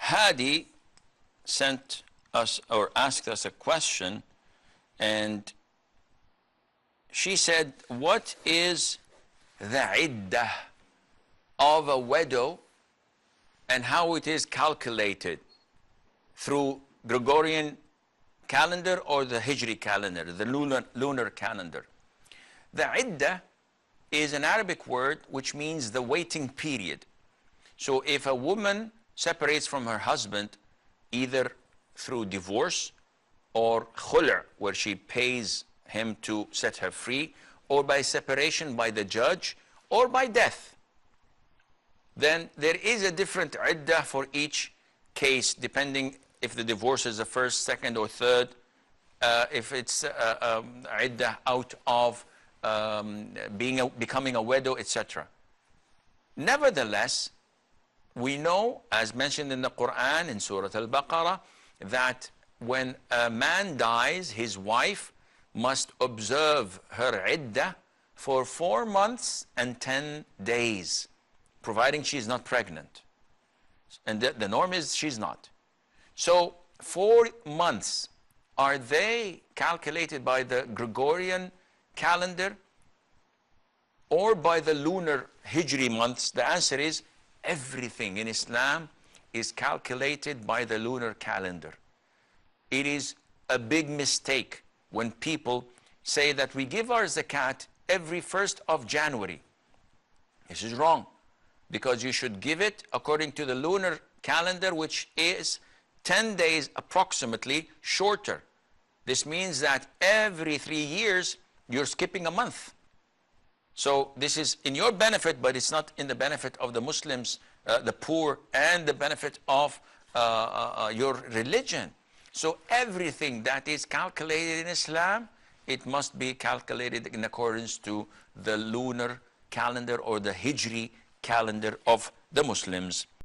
Hadi sent us or asked us a question, and she said, what is the iddah of a widow and how it is calculated, through Gregorian calendar or the Hijri calendar, the lunar calendar? The iddah is an Arabic word which means the waiting period. So if a woman separates from her husband, either through divorce or khul', where she pays him to set her free, or by separation by the judge, or by death, then there is a different iddah for each case, depending if the divorce is the first, second, or third, if it's iddah out of becoming a widow, etc. Nevertheless, we know, as mentioned in the Qur'an, in Surah Al-Baqarah, that when a man dies, his wife must observe her iddah for 4 months and 10 days, providing she is not pregnant. And the norm is she's not. So 4 months, are they calculated by the Gregorian calendar or by the lunar Hijri months? The answer is everything in Islam is calculated by the lunar calendar. It is a big mistake when people say that we give our zakat every 1st of January. This is wrong, because you should give it according to the lunar calendar, which is 10 days approximately shorter. This means that every 3 years you're skipping a month. So this is in your benefit, but it's not in the benefit of the Muslims, the poor, and the benefit of your religion. So everything that is calculated in Islam, it must be calculated in accordance to the lunar calendar or the Hijri calendar of the Muslims.